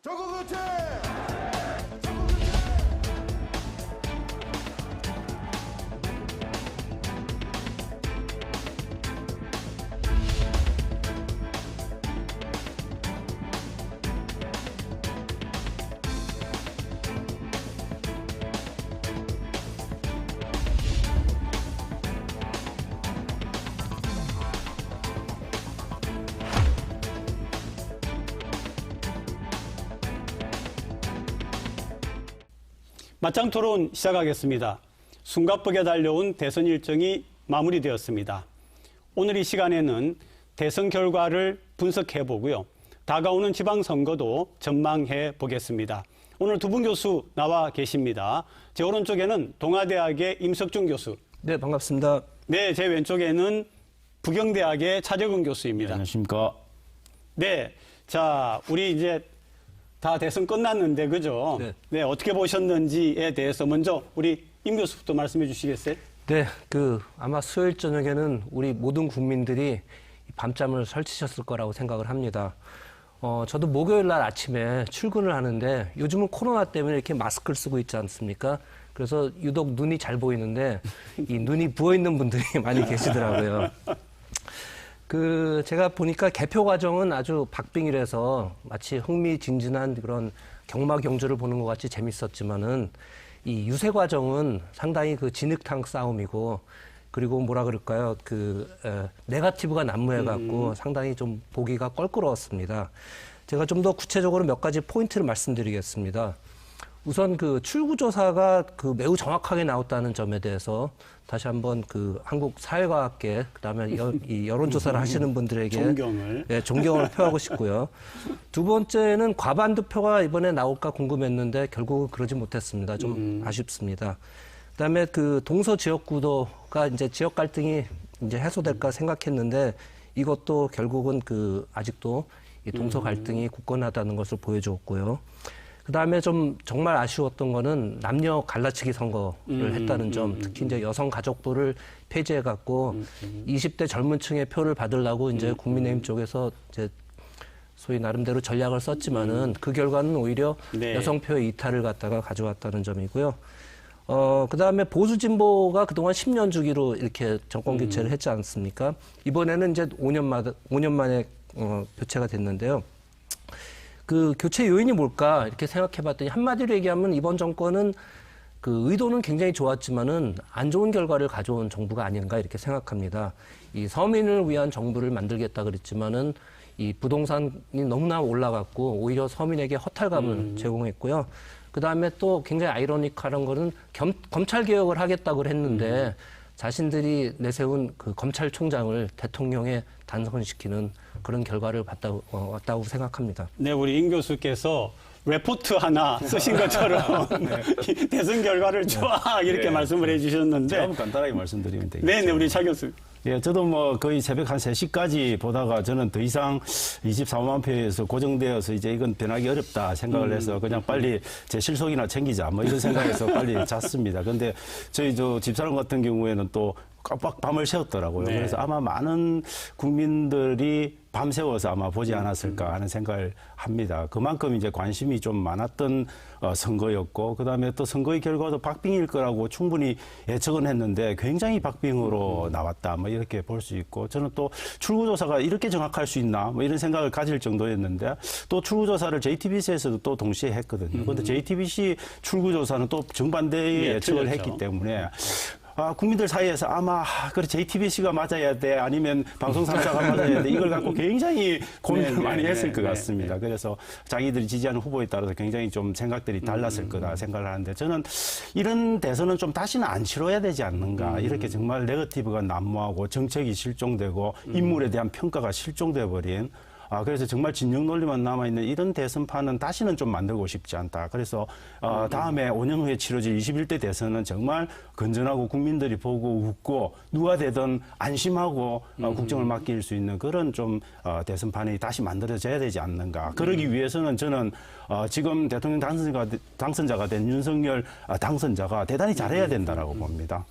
조국우체! 맞짱 토론 시작하겠습니다. 숨가쁘게 달려온 대선 일정이 마무리되었습니다. 오늘 이 시간에는 대선 결과를 분석해 보고요. 다가오는 지방선거도 전망해 보겠습니다. 오늘 두 분 교수 나와 계십니다. 제 오른쪽에는 동아대학의 임석준 교수. 네, 반갑습니다. 네, 제 왼쪽에는 부경대학의 차재근 교수입니다. 네, 안녕하십니까. 네, 자, 우리 이제 다 대선 끝났는데, 그죠? 네. 네, 어떻게 보셨는지에 대해서 먼저 우리 임 교수부터 말씀해 주시겠어요? 네, 아마 수요일 저녁에는 우리 모든 국민들이 밤잠을 설치셨을 거라고 생각을 합니다. 저도 목요일 날 아침에 출근을 하는데 요즘은 코로나 때문에 이렇게 마스크를 쓰고 있지 않습니까? 그래서 유독 눈이 잘 보이는데 이 눈이 부어 있는 분들이 많이 계시더라고요. 제가 보니까 개표 과정은 아주 박빙이라서 마치 흥미진진한 그런 경마 경주를 보는 것 같이 재밌었지만은 이 유세 과정은 상당히 진흙탕 싸움이고 그리고 뭐라 그럴까요? 네거티브가 난무해갖고 상당히 좀 보기가 껄끄러웠습니다. 제가 좀 더 구체적으로 몇 가지 포인트를 말씀드리겠습니다. 우선 출구조사가 매우 정확하게 나왔다는 점에 대해서 다시 한번 한국 사회과학계 그다음에 이 여론조사를 하시는 분들에게 존경을 표하고 싶고요. 두 번째는 과반 득표가 이번에 나올까 궁금했는데 결국은 그러지 못했습니다. 좀 아쉽습니다. 그다음에 동서 지역구도가 이제 지역 갈등이 이제 해소될까 생각했는데 이것도 결국은 아직도 이 동서 갈등이 굳건하다는 것을 보여주었고요. 그다음에 정말 아쉬웠던 거는 남녀 갈라치기 선거를 했다는 점, 특히 이제 여성 가족부를 폐지해 갖고 20대 젊은 층의 표를 받으려고 이제 국민의힘 쪽에서 이제 소위 나름대로 전략을 썼지만은 그 결과는 오히려 여성표의 이탈을 갖다가 가져왔다는 점이고요. 그다음에 보수 진보가 그동안 10년 주기로 이렇게 정권 교체를 했지 않습니까? 이번에는 이제 5년 만에 교체가 됐는데요. 교체 요인이 뭘까 이렇게 생각해 봤더니 한마디로 얘기하면 이번 정권은 의도는 굉장히 좋았지만은 안 좋은 결과를 가져온 정부가 아닌가 이렇게 생각합니다. 이 서민을 위한 정부를 만들겠다 그랬지만은 이 부동산이 너무나 올라갔고 오히려 서민에게 허탈감을 제공했고요. 그다음에 또 굉장히 아이러니컬한 거는 검찰 개혁을 하겠다고 했는데 자신들이 내세운 검찰총장을 대통령에 단선시키는 그런 결과를 왔다고 생각합니다. 네, 우리 임 교수께서 레포트 하나 쓰신 것처럼 대선 결과를 좋아 이렇게 말씀을 해주셨는데 제가 간단하게 말씀드리면 되겠죠. 네, 우리 차 교수. 예, 저도 거의 새벽 한 3시까지 보다가 저는 더 이상 24만 표에서 고정되어서 이제 이건 변하기 어렵다 생각을 해서 그냥 빨리 제 실속이나 챙기자 이런 생각에서 빨리 잤습니다. 근데 저희 집사람 같은 경우에는 또 깜빡 밤을 새웠더라고요. 네. 그래서 아마 많은 국민들이 밤새워서 아마 보지 않았을까 하는 생각을 합니다. 그만큼 이제 관심이 좀 많았던 선거였고, 그 다음에 또 선거의 결과도 박빙일 거라고 충분히 예측은 했는데 굉장히 박빙으로 나왔다. 이렇게 볼 수 있고, 저는 또 출구조사가 이렇게 정확할 수 있나 이런 생각을 가질 정도였는데, 또 출구조사를 JTBC에서도 또 동시에 했거든요. 그런데 JTBC 출구조사는 또 정반대의 예측을 했기 때문에 국민들 사이에서 아마 그래 JTBC가 맞아야 돼 아니면 방송 3사가 맞아야 돼 이걸 갖고 굉장히 고민을 많이 했을 것 같습니다. 그래서 자기들이 지지하는 후보에 따라서 굉장히 좀 생각들이 달랐을 거다 생각을 하는데 저는 이런 대선은 좀 다시는 안 치러야 되지 않는가 이렇게 정말 네거티브가 난무하고 정책이 실종되고 인물에 대한 평가가 실종돼 버린 그래서 정말 진영 논리만 남아있는 이런 대선판은 다시는 좀 만들고 싶지 않다. 그래서 다음에 5년 후에 치러질 21대 대선은 정말 건전하고 국민들이 보고 웃고 누가 되든 안심하고 국정을 맡길 수 있는 그런 좀 대선판이 다시 만들어져야 되지 않는가. 그러기 위해서는 저는 지금 대통령 당선자가 된 윤석열 당선자가 대단히 잘해야 된다라고 봅니다.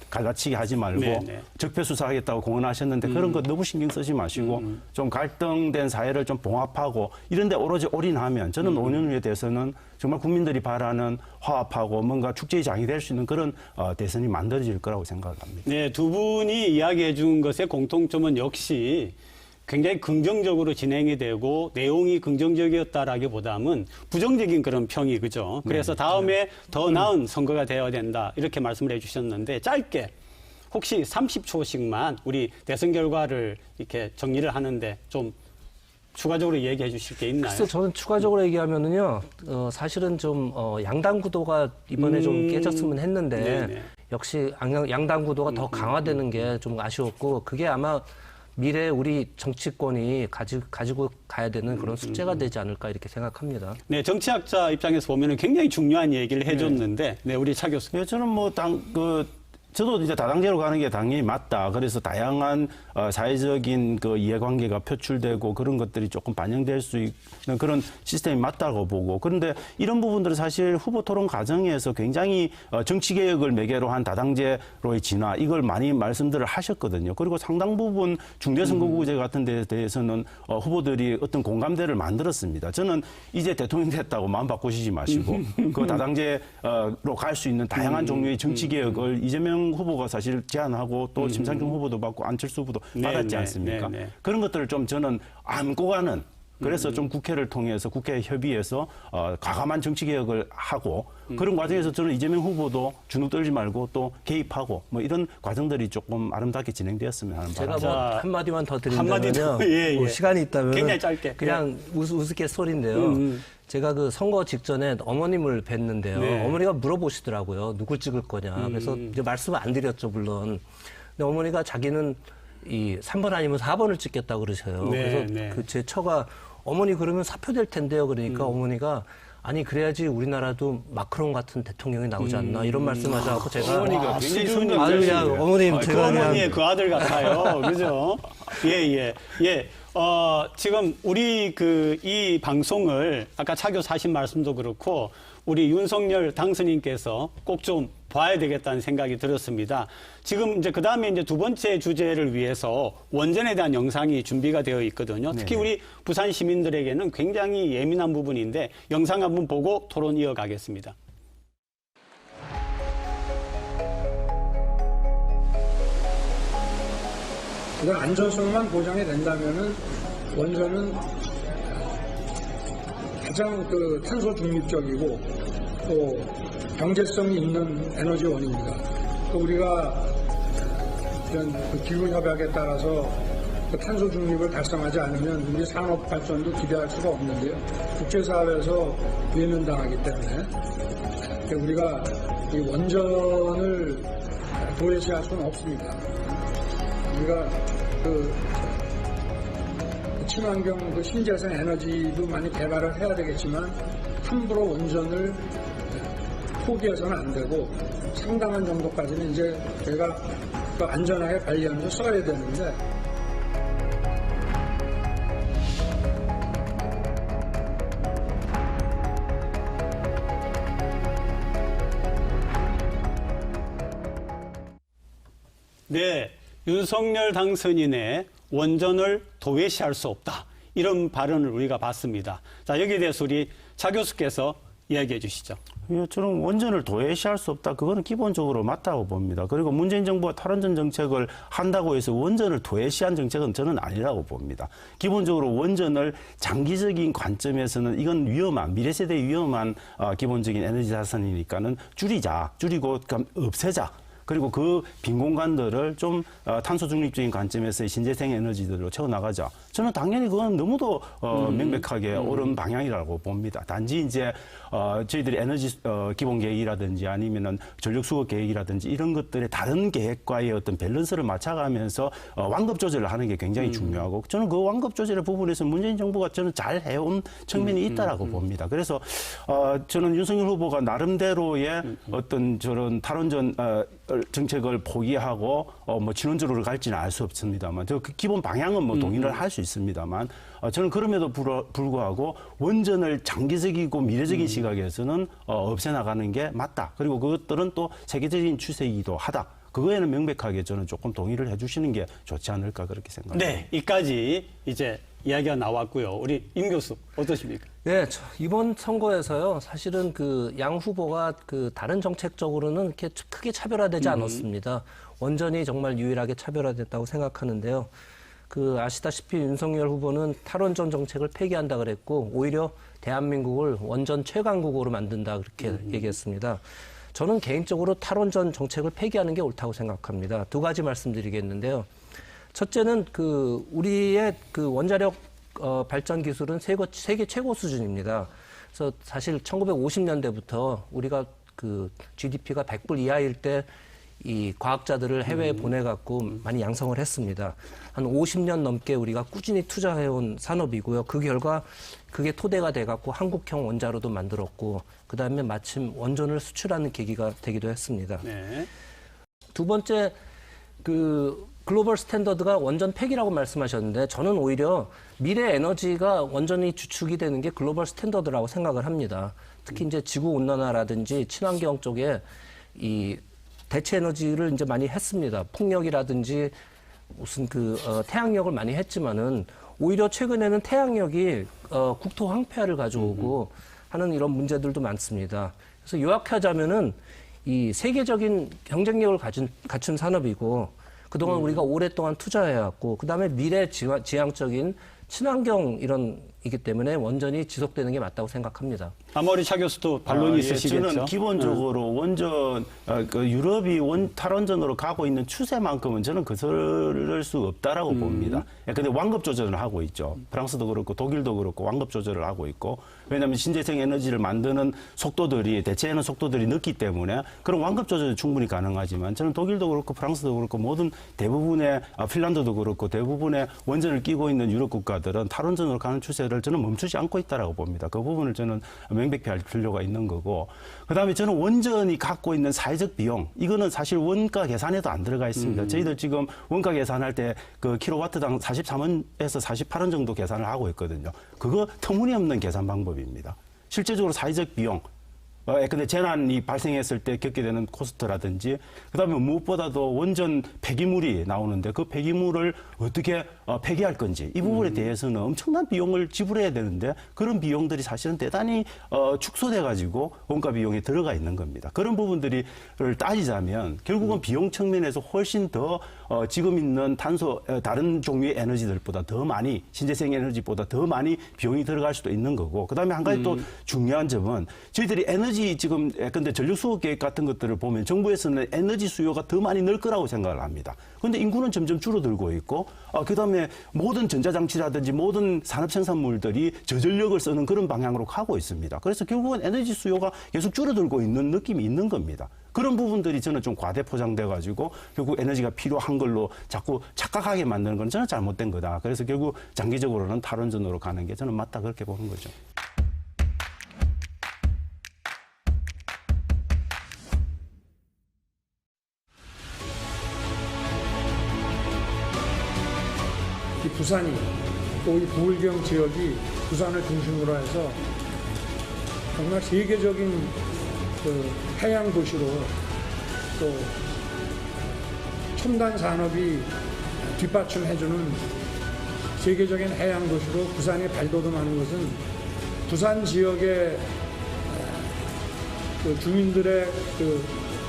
갈라치기 하지 말고 적폐 수사하겠다고 공언하셨는데 그런 거 너무 신경 쓰지 마시고 좀 갈등 분쟁된 사회를 좀 봉합하고 이런 데 오로지 올인하면 저는 5년 후에 대해서는 정말 국민들이 바라는 화합하고 뭔가 축제의 장이 될 수 있는 그런 대선이 만들어질 거라고 생각합니다. 네, 두 분이 이야기해 준 것의 공통점은 역시 굉장히 긍정적으로 진행이 되고 내용이 긍정적이었다라기보다는 부정적인 그런 평이 그죠. 그래서 다음에 더 나은 선거가 되어야 된다 이렇게 말씀을 해주셨는데 짧게 혹시 30초씩만 우리 대선 결과를 이렇게 정리를 하는데 좀 추가적으로 얘기해 주실 게 있나요? 글쎄 저는 추가적으로 얘기하면은요, 사실은 좀 양당 구도가 이번에 좀 깨졌으면 했는데 네네. 역시 양당 구도가 더 강화되는 게 좀 아쉬웠고 그게 아마 미래 우리 정치권이 가지고 가야 되는 그런 숙제가 되지 않을까 이렇게 생각합니다. 네, 정치학자 입장에서 보면은 굉장히 중요한 얘기를 해줬는데, 네, 우리 차 교수. 예, 저는 저도 이제 다당제로 가는 게 당연히 맞다. 그래서 다양한 사회적인 그 이해관계가 표출되고 그런 것들이 조금 반영될 수 있는 그런 시스템이 맞다고 보고. 그런데 이런 부분들은 사실 후보 토론 과정에서 굉장히 정치개혁을 매개로 한 다당제로의 진화, 이걸 많이 말씀들을 하셨거든요. 그리고 상당 부분 중대선거구제 같은 데에 대해서는 후보들이 어떤 공감대를 만들었습니다. 저는 이제 대통령 됐다고 마음 바꾸시지 마시고 그 다당제로 갈 수 있는 다양한 종류의 정치개혁을 이재명 후보가 사실 제안하고 또 심상정 후보도 받고 안철수 후보도 받았지 않습니까? 그런 것들을 좀 저는 안고 가는, 그래서 좀 국회를 통해서 국회 협의해서 과감한 정치개혁을 하고 그런 과정에서 저는 이재명 후보도 주눅 떨지 말고 또 개입하고 뭐 이런 과정들이 조금 아름답게 진행되었으면 하는 바람. 제가 뭐 한마디만 더 한마디 드린다면요. 더, 예, 예. 뭐 시간이 있다면 굉장히 짧게. 그냥 우스갯소리인데요. 제가 그 선거 직전에 어머님을 뵀는데요. 네. 어머니가 물어보시더라고요. 누굴 찍을 거냐. 그래서 이제 말씀을 안 드렸죠, 물론. 근데 어머니가 자기는 이 3번 아니면 4번을 찍겠다고 그러셔요. 네, 그래서 네. 그 제 처가 어머니 그러면 사표될 텐데요. 그러니까 어머니가 아니 그래야지 우리나라도 마크롱 같은 대통령이 나오지 않나 이런 말씀하셔서 제가 어머니가 굉장히 수준이 그냥 어머님 그 제가 그냥 어머니의 그 아들 같아요. 그죠? 예. 지금 우리 이 방송을 아까 차 교수 하신 말씀도 그렇고 우리 윤석열 당선인께서 꼭 좀 봐야 되겠다는 생각이 들었습니다. 지금 이제 그다음에 이제 두 번째 주제를 위해서 원전에 대한 영상이 준비가 되어 있거든요. 특히 우리 부산 시민들에게는 굉장히 예민한 부분인데 영상 한번 보고 토론 이어가겠습니다. 이런 안전성만 보장이 된다면은 원전은 가장 그 탄소 중립적이고 또 경제성이 있는 에너지원입니다. 또 우리가 이런 그 기후 협약에 따라서 그 탄소 중립을 달성하지 않으면 우리 산업 발전도 기대할 수가 없는데요. 국제사회에서 외면당하기 때문에 우리가 이 원전을 도외시할 수는 없습니다. 우리가 그 친환경 그 신재생 에너지도 많이 개발을 해야 되겠지만 함부로 원전을 포기해서는 안 되고 상당한 정도까지는 이제 저희가 또 안전하게 관리하면서 써야 되는데 네, 윤석열 당선인의 원전을 도외시할 수 없다. 이런 발언을 우리가 봤습니다. 자, 여기에 대해서 우리 차 교수께서 이야기해 주시죠. 예, 저는 원전을 도외시할 수 없다. 그거는 기본적으로 맞다고 봅니다. 그리고 문재인 정부가 탈원전 정책을 한다고 해서 원전을 도외시한 정책은 저는 아니라고 봅니다. 기본적으로 원전을 장기적인 관점에서는 이건 위험한, 미래 세대의 위험한 기본적인 에너지 자산이니까는 줄이고 없애자. 그리고 그 빈 공간들을 좀 탄소 중립적인 관점에서의 신재생 에너지들로 채워나가자. 저는 당연히 그건 너무도 명백하게 옳은 방향이라고 봅니다. 단지 이제 저희들이 에너지 기본 계획이라든지 아니면은 전력 수급 계획이라든지 이런 것들의 다른 계획과의 어떤 밸런스를 맞춰가면서 완급 조절을 하는 게 굉장히 중요하고 저는 그 완급 조절의 부분에서 문재인 정부가 저는 잘 해온 측면이 있다라고 봅니다. 그래서 저는 윤석열 후보가 나름대로의 어떤 저런 탈원전 정책을 포기하고 뭐 진원주로를 갈지는 알 수 없습니다만 저 기본 방향은 뭐 동의를 할 수 있습니다만 저는 그럼에도 불구하고 원전을 장기적이고 미래적인 시각에서는 없애나가는 게 맞다. 그리고 그것들은 또 세계적인 추세이기도 하다. 그거에는 명백하게 저는 조금 동의를 해주시는 게 좋지 않을까 그렇게 생각합니다. 네, 이까지 이제 이야기가 나왔고요. 우리 임 교수 어떠십니까? 네, 이번 선거에서요, 사실은 그 양 후보가 그 다른 정책적으로는 이렇게 크게 차별화되지 않았습니다. 완전히 정말 유일하게 차별화됐다고 생각하는데요. 그 아시다시피 윤석열 후보는 탈원전 정책을 폐기한다 그랬고, 오히려 대한민국을 원전 최강국으로 만든다 그렇게 얘기했습니다. 저는 개인적으로 탈원전 정책을 폐기하는 게 옳다고 생각합니다. 두 가지 말씀드리겠는데요. 첫째는 그 우리의 그 원자력 발전 기술은 세계 최고 수준입니다. 그래서 사실 1950년대부터 우리가 그 GDP가 100불 이하일 때 이 과학자들을 해외에 보내갖고 많이 양성을 했습니다. 한 50년 넘게 우리가 꾸준히 투자해온 산업이고요. 그 결과 그게 토대가 돼갖고 한국형 원자로도 만들었고, 그 다음에 마침 원전을 수출하는 계기가 되기도 했습니다. 네. 두 번째, 그 글로벌 스탠더드가 원전 폐기라고 말씀하셨는데, 저는 오히려 미래 에너지가 원전이 주축이 되는 게 글로벌 스탠더드라고 생각을 합니다. 특히 이제 지구 온난화라든지 친환경 쪽에 이 대체 에너지를 이제 많이 했습니다. 풍력이라든지 무슨 태양력을 많이 했지만은 오히려 최근에는 태양력이 국토 황폐화를 가져오고 하는 이런 문제들도 많습니다. 그래서 요약하자면은 이 세계적인 경쟁력을 갖춘 산업이고, 그동안 우리가 오랫동안 투자해왔고, 그 다음에 미래 지향적인 친환경 이기 때문에 원전이 지속되는 게 맞다고 생각합니다. 아마 우리 차 교수도 반론이 있으시겠죠? 저는 기본적으로 원전, 유럽이 탈원전으로 가고 있는 추세만큼은 저는 거스를 수 없다라고 봅니다. 근데 완급 조절을 하고 있죠. 프랑스도 그렇고 독일도 그렇고 완급 조절을 하고 있고, 왜냐하면 신재생 에너지를 만드는 대체하는 속도들이 늦기 때문에 그런 완급 조절이 충분히 가능하지만, 저는 독일도 그렇고 프랑스도 그렇고 모든 대부분의 핀란드도 그렇고 대부분의 원전을 끼고 있는 유럽 국가들은 탈원전으로 가는 추세를 저는 멈추지 않고 있다라고 봅니다. 그 부분을 저는 명백히 알 필요가 있는 거고, 그다음에 저는 원전이 갖고 있는 사회적 비용, 이거는 사실 원가 계산에도 안 들어가 있습니다. 저희들 지금 원가 계산할 때 그 킬로와트당 43원에서 48원 정도 계산을 하고 있거든요. 그거 터무니없는 계산 방법입니다. 실제적으로 사회적 비용, 근데 재난이 발생했을 때 겪게 되는 코스트라든지, 그다음에 무엇보다도 원전 폐기물이 나오는데 그 폐기물을 어떻게 폐기할 건지, 이 부분에 대해서는 엄청난 비용을 지불해야 되는데, 그런 비용들이 사실은 대단히 축소돼 가지고 원가 비용에 들어가 있는 겁니다. 그런 부분들을 따지자면 결국은 비용 측면에서 훨씬 더 지금 있는 다른 종류의 에너지들보다 더 많이, 신재생 에너지보다 더 많이 비용이 들어갈 수도 있는 거고, 그다음에 한 가지 또 중요한 점은, 저희들이 지금 근데 전력 수급 계획 같은 것들을 보면 정부에서는 에너지 수요가 더 많이 늘 거라고 생각을 합니다. 그런데 인구는 점점 줄어들고 있고, 그다음에 모든 전자장치라든지 모든 산업 생산물들이 저전력을 쓰는 그런 방향으로 가고 있습니다. 그래서 결국은 에너지 수요가 계속 줄어들고 있는 느낌이 있는 겁니다. 그런 부분들이 저는 좀 과대 포장돼 가지고 결국 에너지가 필요한 걸로 자꾸 착각하게 만드는 건 저는 잘못된 거다. 그래서 결국 장기적으로는 탈원전으로 가는 게 저는 맞다, 그렇게 보는 거죠. 이 부산이, 또 이 부울경 지역이 부산을 중심으로 해서 정말 세계적인 그 해양 도시로, 또 첨단 산업이 뒷받침해주는 세계적인 해양 도시로 부산이 발돋움하는 것은 부산 지역의 그 주민들의 그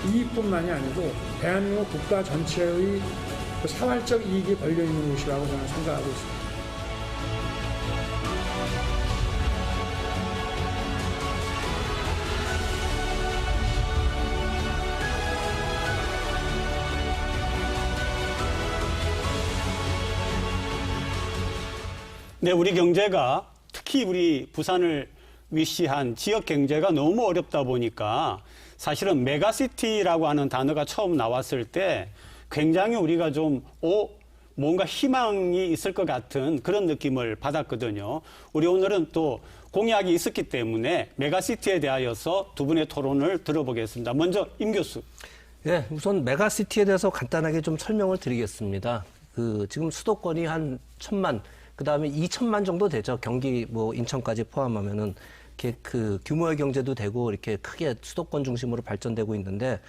이익뿐만이 아니고 대한민국 국가 전체의 그 사활적 이익이 걸려 있는 곳이라고 저는 생각하고 있습니다. 네, 우리 경제가, 특히 우리 부산을 위시한 지역 경제가 너무 어렵다 보니까 사실은 메가시티라고 하는 단어가 처음 나왔을 때 굉장히 우리가 좀 뭔가 희망이 있을 것 같은 그런 느낌을 받았거든요. 우리 오늘은 또 공약이 있었기 때문에 메가시티에 대하여서 두 분의 토론을 들어보겠습니다. 먼저 임 교수. 네, 우선 메가시티에 대해서 간단하게 좀 설명을 드리겠습니다. 지금 수도권이 한 1,000만, 그 다음에 2,000만 정도 되죠. 경기, 인천까지 포함하면은, 이렇게 규모의 경제도 되고, 이렇게 크게 수도권 중심으로 발전되고 있는데,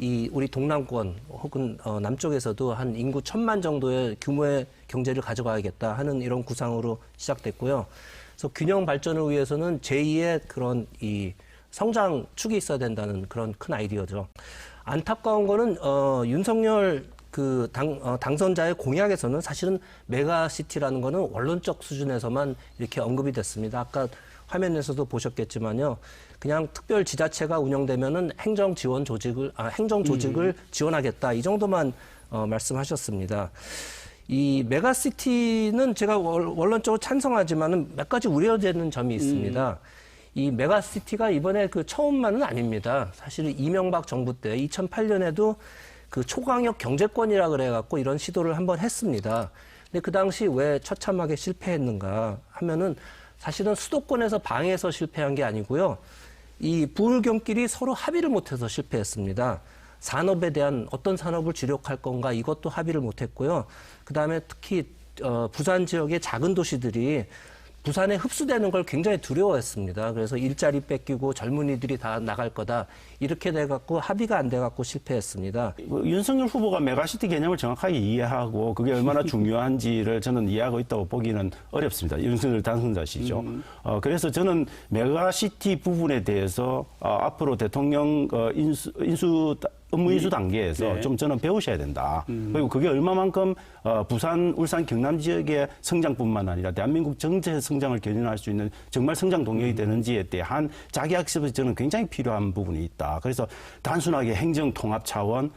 이 우리 동남권 혹은 남쪽에서도 한 인구 1,000만 정도의 규모의 경제를 가져가야겠다 하는 이런 구상으로 시작됐고요. 그래서 균형 발전을 위해서는 제2의 그런 이 성장 축이 있어야 된다는 그런 큰 아이디어죠. 안타까운 거는 윤석열 그 당선자의 공약에서는 사실은 메가시티라는 거는 원론적 수준에서만 이렇게 언급이 됐습니다. 아까 화면에서도 보셨겠지만요. 그냥 특별 지자체가 운영되면은 행정 조직을 지원하겠다. 이 정도만 말씀하셨습니다. 이 메가시티는 제가 원론적으로 찬성하지만은 몇 가지 우려되는 점이 있습니다. 이 메가시티가 이번에 그 처음만은 아닙니다. 사실은 이명박 정부 때 2008년에도 그 초광역 경제권이라 그래갖고 이런 시도를 한번 했습니다. 근데 그 당시 왜 처참하게 실패했는가 하면은 사실은 수도권에서 방해해서 실패한 게 아니고요. 이 부울경끼리 서로 합의를 못해서 실패했습니다. 산업에 대한 어떤 산업을 주력할 건가 이것도 합의를 못했고요. 그다음에 특히 부산 지역의 작은 도시들이 부산에 흡수되는 걸 굉장히 두려워했습니다. 그래서 일자리 뺏기고 젊은이들이 다 나갈 거다. 이렇게 돼갖고 합의가 안 돼갖고 실패했습니다. 윤석열 후보가 메가시티 개념을 정확하게 이해하고 그게 얼마나 중요한지를 저는 이해하고 있다고 보기는 어렵습니다. 윤석열 당선자시죠. 그래서 저는 메가시티 부분에 대해서 앞으로 대통령 업무 인수 단계에서 네. 좀 저는 배우셔야 된다. 그리고 그게 얼마만큼 부산, 울산, 경남 지역의 성장뿐만 아니라 대한민국 전체 성장을 견인할 수 있는 정말 성장 동력이 되는지에 대한 자기 학습이 저는 굉장히 필요한 부분이 있다. 그래서 단순하게 행정 통합 차원,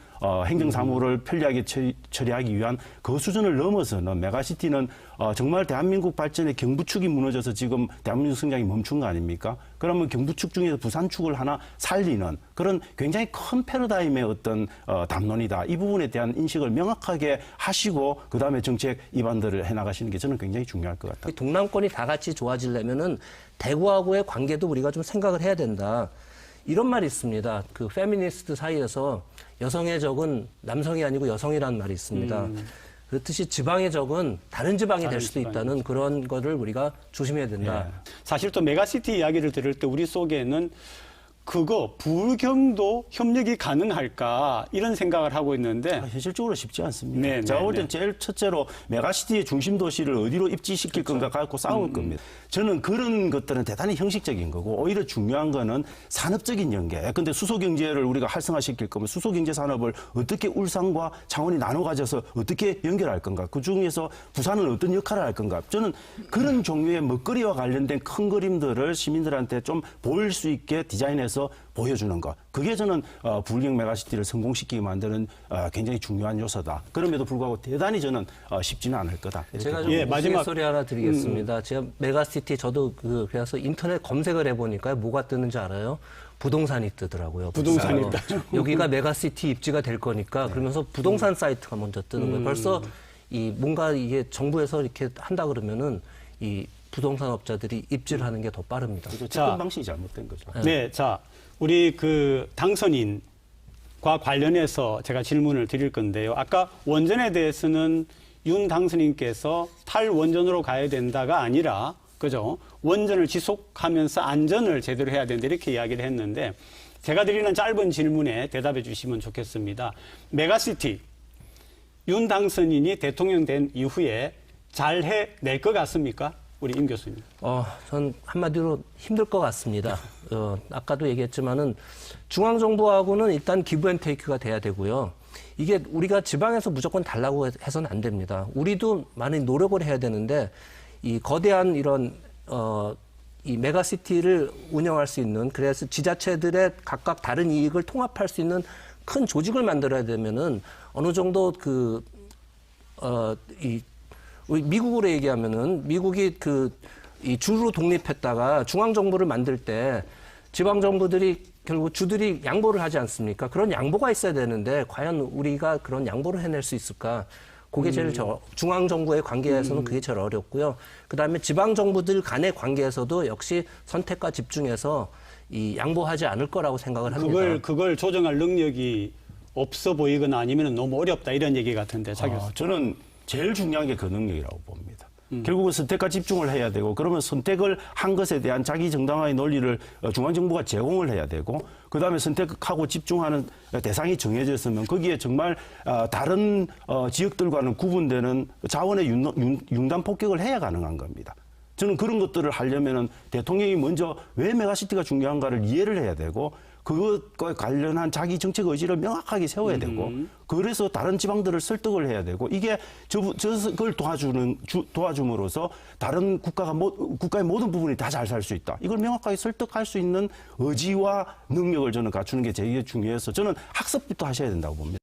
행정 사무를 편리하게 처리하기 위한 그 수준을 넘어서는 메가시티는 정말 대한민국 발전의 경부축이 무너져서 지금 대한민국 성장이 멈춘 거 아닙니까? 그러면 경부축 중에서 부산축을 하나 살리는 그런 굉장히 큰 패러다임의 어떤 담론이다. 이 부분에 대한 인식을 명확하게 하시고 그다음에 정책 입안들을 해나가시는 게 저는 굉장히 중요할 것 같아요. 동남권이 다 같이 좋아지려면은 대구하고의 관계도 우리가 좀 생각을 해야 된다. 이런 말이 있습니다. 그 페미니스트 사이에서 여성의 적은 남성이 아니고 여성이라는 말이 있습니다. 그렇듯이 지방의 적은 다른 지방이 될 수도 있다는 그런 거를 우리가 조심해야 된다. 예. 사실 또 메가시티 이야기를 들을 때 우리 속에는 그거 부울경도 협력이 가능할까 이런 생각을 하고 있는데 현실적으로 쉽지 않습니다. 네, 제가 네, 볼 땐 네. 제일 첫째로 메가시티의 중심 도시를 어디로 입지시킬 건가 갖고 싸울 겁니다. 저는 그런 것들은 대단히 형식적인 거고 오히려 중요한 거는 산업적인 연계. 근데 수소경제를 우리가 활성화시킬 거면 수소경제 산업을 어떻게 울산과 창원이 나눠 가져서 어떻게 연결할 건가. 그중에서 부산은 어떤 역할을 할 건가. 저는 그런 종류의 먹거리와 관련된 큰 그림들을 시민들한테 좀 보일 수 있게 디자인해서 보여주는 것. 그게 저는 부울경 메가시티를 성공시키게 만드는 굉장히 중요한 요소다. 그럼에도 불구하고 대단히 저는 쉽지는 않을 거다. 제가 좀 마지막 소리 하나 드리겠습니다. 제가 메가시티 저도 그래서 인터넷 검색을 해보니까요. 뭐가 뜨는지 알아요? 부동산이 뜨더라고요. 부동산이 벌써. 여기가 메가시티 입지가 될 거니까 그러면서 부동산 사이트가 먼저 뜨는 거예요. 벌써 이 뭔가 이게 정부에서 이렇게 한다 그러면은 이 부동산 업자들이 입지를 하는 게 더 빠릅니다. 접근 방식이 잘못된 거죠. 네, 자, 우리 그 당선인과 관련해서 제가 질문을 드릴 건데요. 아까 원전에 대해서는 윤 당선인께서 탈원전으로 가야 된다가 아니라, 그죠? 원전을 지속하면서 안전을 제대로 해야 된다 이렇게 이야기를 했는데 제가 드리는 짧은 질문에 대답해 주시면 좋겠습니다. 메가시티, 윤 당선인이 대통령 된 이후에 잘 해낼 것 같습니까? 우리 임 교수님. 전 한마디로 힘들 것 같습니다. 아까도 얘기했지만은 중앙정부하고는 일단 기브앤테이크가 돼야 되고요. 이게 우리가 지방에서 무조건 달라고 해서는 안 됩니다. 우리도 많은 노력을 해야 되는데 이 거대한 이런 이 메가시티를 운영할 수 있는 그래서 지자체들의 각각 다른 이익을 통합할 수 있는 큰 조직을 만들어야 되면은 어느 정도 우리 미국으로 얘기하면은 미국이 이 주로 독립했다가 중앙 정부를 만들 때 지방 정부들이 결국 주들이 양보를 하지 않습니까? 그런 양보가 있어야 되는데 과연 우리가 그런 양보를 해낼 수 있을까? 그게 제일 중앙 정부의 관계에서는 그게 제일 어렵고요. 그다음에 지방 정부들 간의 관계에서도 역시 선택과 집중해서 이 양보하지 않을 거라고 생각을 합니다. 그걸 조정할 능력이 없어 보이거나 아니면 너무 어렵다 이런 얘기 같은데 차 교수. 저는 제일 중요한 게 그 능력이라고 봅니다. 결국은 선택과 집중을 해야 되고 그러면 선택을 한 것에 대한 자기 정당화의 논리를 중앙정부가 제공을 해야 되고 그다음에 선택하고 집중하는 대상이 정해졌으면 거기에 정말 다른 지역들과는 구분되는 자원의 융단 폭격을 해야 가능한 겁니다. 저는 그런 것들을 하려면은 대통령이 먼저 왜 메가시티가 중요한가를 이해를 해야 되고 그것과 관련한 자기 정책 의지를 명확하게 세워야 되고 그래서 다른 지방들을 설득을 해야 되고 이게 그걸 도와줌으로써 다른 국가의 모든 부분이 다 잘 살 수 있다. 이걸 명확하게 설득할 수 있는 의지와 능력을 저는 갖추는 게 제일 중요해서 저는 학습부터 하셔야 된다고 봅니다.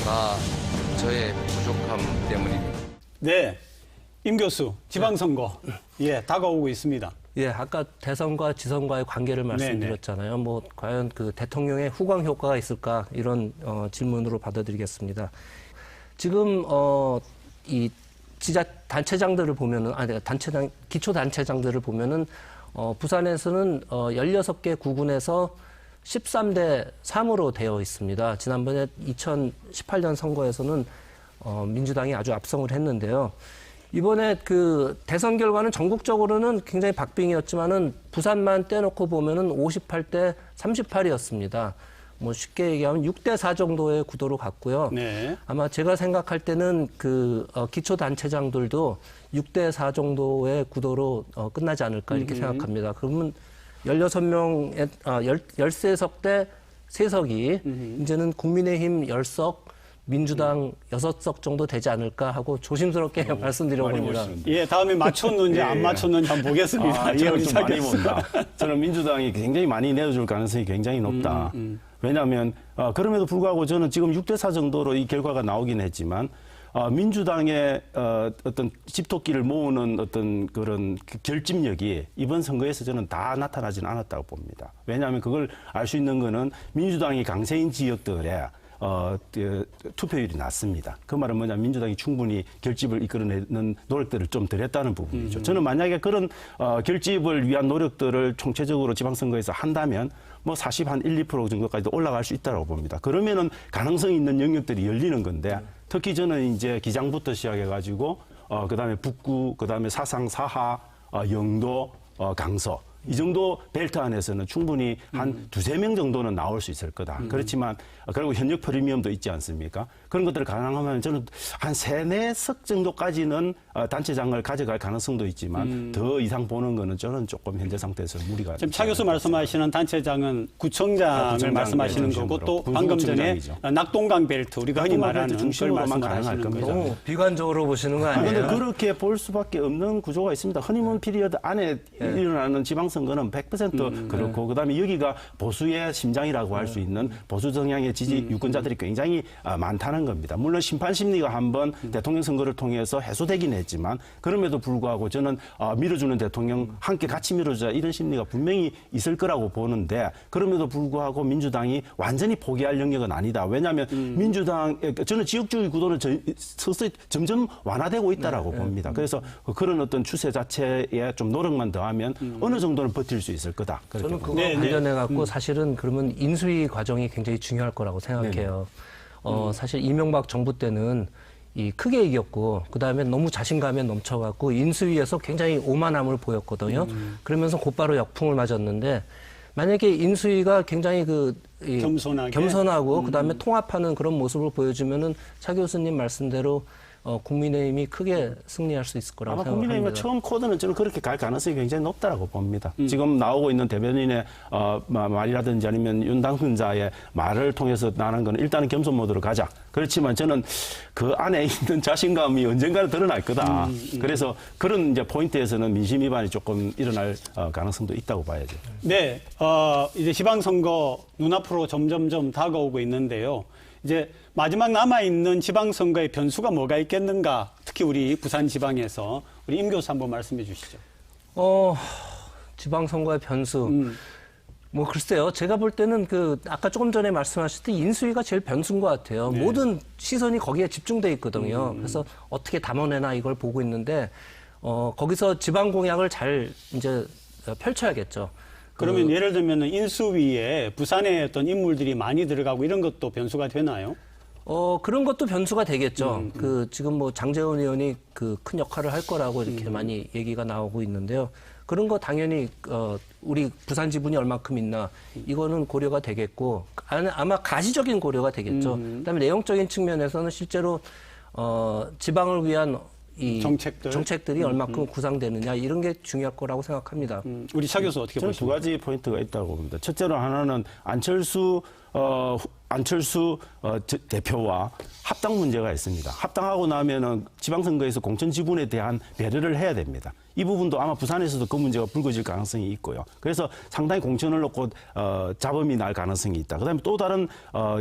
다 저의 부족함 때문입니다. 네, 임 교수, 지방선거 다가오고 있습니다. 예, 아까 대선과 지선과의 관계를 말씀드렸잖아요. 뭐 과연 그 대통령의 후광 효과가 있을까 이런 질문으로 받아들이겠습니다. 지금 이 지자 단체장들을 보면은 기초 단체장들을 보면은 부산에서는 16개 구군에서 13대 3으로 되어 있습니다. 지난번에 2018년 선거에서는 민주당이 아주 압승을 했는데요. 이번에 그 대선 결과는 전국적으로는 굉장히 박빙이었지만은 부산만 떼놓고 보면은 58대 38이었습니다. 뭐 쉽게 얘기하면 6대 4 정도의 구도로 갔고요. 네. 아마 제가 생각할 때는 그 기초 단체장들도 6대 4 정도의 구도로 끝나지 않을까 이렇게 생각합니다. 그러면 16명의 13석 대 3석이 이제는 국민의힘 10석, 민주당 6석 정도 되지 않을까 하고 조심스럽게 말씀드려 봅니다. 예, 다음에 맞췄는지 안 맞췄는지 한번 보겠습니다. 이해를 좀 많이 본다. 저는 민주당이 굉장히 많이 내어줄 가능성이 굉장히 높다. 왜냐하면 그럼에도 불구하고 저는 지금 6대 4 정도로 이 결과가 나오긴 했지만 민주당의 어떤 집토끼를 모으는 어떤 그런 결집력이 이번 선거에서 저는 다 나타나지는 않았다고 봅니다. 왜냐하면 그걸 알 수 있는 거는 민주당이 강세인 지역들에 투표율이 낮습니다. 그 말은 뭐냐면 민주당이 충분히 결집을 이끌어내는 노력들을 좀 덜 했다는 부분이죠. 저는 만약에 그런 결집을 위한 노력들을 총체적으로 지방선거에서 한다면 뭐 40한 1, 2% 정도까지도 올라갈 수 있다고 봅니다. 그러면은 가능성이 있는 영역들이 열리는 건데 특히 저는 이제 기장부터 시작해가지고 그다음에 북구, 그다음에 사상, 사하, 영도, 강서 이 정도 벨트 안에서는 충분히 한 두세 명 정도는 나올 수 있을 거다. 그렇지만 그리고 현역 프리미엄도 있지 않습니까? 그런 것들을 가능하면 저는 한 3, 4석 정도까지는 단체장을 가져갈 가능성도 있지만 더 이상 보는 거는 저는 조금 현재 상태에서 무리가. 지금 차 교수 말씀하시는 단체장은 구청장을 말씀하시는 거고 또 방금 전에 낙동강 벨트 우리가 흔히 말하는 걸 중심으로만 가능할 말씀하시는 겁니다. 거죠. 너무 비관적으로 보시는 거 아니에요? 그런데 그렇게 볼 수밖에 없는 구조가 있습니다. 허니문 피리어드 안에 일어나는 지방선거는 100% 그렇고 그다음에 여기가 보수의 심장이라고 할 수 있는 보수 정향의 지지 유권자들이 굉장히 많다는 겁니다. 물론 심판 심리가 한번 대통령 선거를 통해서 해소되긴 했지만 그럼에도 불구하고 저는 밀어주는 대통령 함께 같이 밀어주자 이런 심리가 분명히 있을 거라고 보는데 그럼에도 불구하고 민주당이 완전히 포기할 영역은 아니다. 왜냐하면 저는 지역주의 구도는 서서히 점점 완화되고 있다라고 봅니다. 그래서 그런 어떤 추세 자체에 좀 노력만 더하면 어느 정도는 버틸 수 있을 거다. 저는 그거 관련해 갖고 사실은 그러면 인수위 과정이 굉장히 중요할 거라고 생각해요. 사실 이명박 정부 때는 크게 이겼고 그다음에 너무 자신감에 넘쳐갖고 인수위에서 굉장히 오만함을 보였거든요. 그러면서 곧바로 역풍을 맞았는데 만약에 인수위가 굉장히 겸손하고 그다음에 통합하는 그런 모습을 보여주면은 차 교수님 말씀대로 국민의힘이 크게 승리할 수 있을 거라고 아마 생각합니다. 국민의힘의 처음 코드는 저는 그렇게 갈 가능성이 굉장히 높다라고 봅니다. 지금 나오고 있는 대변인의 말이라든지 아니면 윤당선자의 말을 통해서 나는 건 일단은 겸손 모드로 가자. 그렇지만 저는 그 안에 있는 자신감이 언젠가는 드러날 거다. 그래서 그런 이제 포인트에서는 민심 위반이 조금 일어날 가능성도 있다고 봐야죠. 네, 이제 지방선거 눈앞으로 점점점 다가오고 있는데요. 이제 마지막 남아있는 지방선거의 변수가 뭐가 있겠는가? 특히 우리 부산 지방에서 우리 임 교수 한번 말씀해 주시죠. 지방선거의 변수. 뭐 글쎄요. 제가 볼 때는 아까 조금 전에 말씀하셨듯이 인수위가 제일 변수인 것 같아요. 네. 모든 시선이 거기에 집중돼 있거든요. 그래서 어떻게 담아내나 이걸 보고 있는데 거기서 지방 공약을 잘 이제 펼쳐야겠죠. 그러면 예를 들면 인수위에 부산의 어떤 인물들이 많이 들어가고 이런 것도 변수가 되나요? 그런 것도 변수가 되겠죠. 지금 뭐 장제원 의원이 큰 역할을 할 거라고 이렇게 많이 얘기가 나오고 있는데요. 그런 거 당연히 우리 부산 지분이 얼마큼 있나 이거는 고려가 되겠고 아마 가시적인 고려가 되겠죠. 그다음에 내용적인 측면에서는 실제로 지방을 위한 이 정책들이 얼마큼 구상되느냐 이런 게 중요할 거라고 생각합니다. 우리 차 교수 어떻게 저는 두 보십니까? 가지 포인트가 있다고 봅니다. 첫째로 하나는 안철수 대표와 합당 문제가 있습니다. 합당하고 나면은 지방선거에서 공천 지분에 대한 배려를 해야 됩니다. 이 부분도 아마 부산에서도 그 문제가 불거질 가능성이 있고요. 그래서 상당히 공천을 놓고 잡음이 날 가능성이 있다. 그다음에 또 다른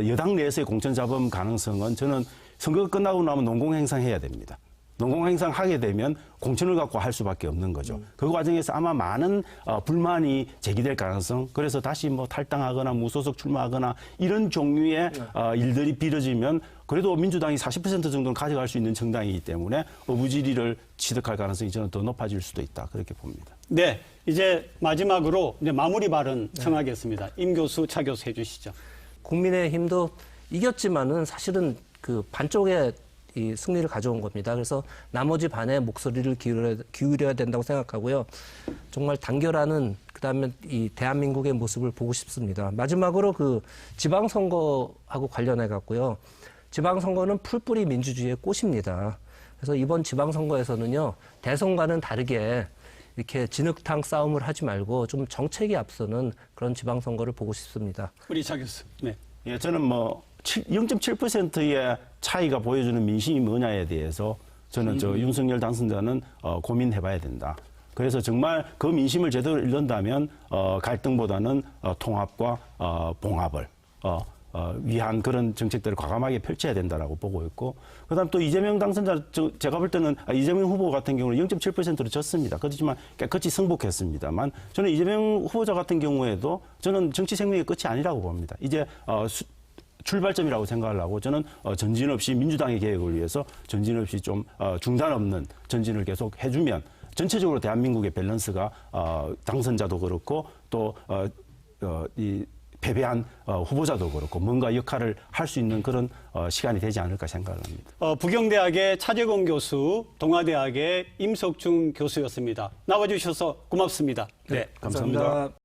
여당 내에서의 공천 잡음 가능성은 저는 선거가 끝나고 나면 농공행상해야 됩니다. 농공행상 하게 되면 공천을 갖고 할 수밖에 없는 거죠. 그 과정에서 아마 많은 불만이 제기될 가능성, 그래서 다시 뭐 탈당하거나 무소속 출마하거나 이런 종류의 일들이 벌어지면 그래도 민주당이 40% 정도는 가져갈 수 있는 정당이기 때문에 어부지리를 취득할 가능성이 저는 더 높아질 수도 있다. 그렇게 봅니다. 네, 이제 마지막으로 이제 마무리 발언 청하겠습니다. 임 교수, 차 교수 해주시죠. 국민의힘도 이겼지만은 사실은 반쪽의 이 승리를 가져온 겁니다. 그래서 나머지 반의 목소리를 기울여야 된다고 생각하고요. 정말 단결하는 그다음에 이 대한민국의 모습을 보고 싶습니다. 마지막으로 지방선거하고 관련해 갖고요. 지방선거는 풀뿌리 민주주의의 꽃입니다. 그래서 이번 지방선거에서는요. 대선과는 다르게 이렇게 진흙탕 싸움을 하지 말고 좀 정책이 앞서는 그런 지방선거를 보고 싶습니다. 우리 차 교수. 네. 예, 저는 0.7%의 차이가 보여주는 민심이 뭐냐에 대해서 저는 윤석열 당선자는 고민해봐야 된다. 그래서 정말 그 민심을 제대로 읽는다면 갈등보다는 통합과 봉합을 위한 그런 정책들을 과감하게 펼쳐야 된다라고 보고 있고, 그다음 또 이재명 당선자 제가 볼 때는 이재명 후보 같은 경우는 0.7%로 졌습니다. 그렇지만 깨끗이 승복했습니다만 저는 이재명 후보자 같은 경우에도 저는 정치 생명의 끝이 아니라고 봅니다. 이제 출발점이라고 생각을 하고 저는 전진 없이 민주당의 개혁을 위해서 전진 없이 좀 중단 없는 전진을 계속 해주면 전체적으로 대한민국의 밸런스가 당선자도 그렇고 또 이 패배한 후보자도 그렇고 뭔가 역할을 할 수 있는 그런 시간이 되지 않을까 생각을 합니다. 부경대학의 차재공 교수, 동아대학의 임석중 교수였습니다. 나와주셔서 고맙습니다. 네, 감사합니다.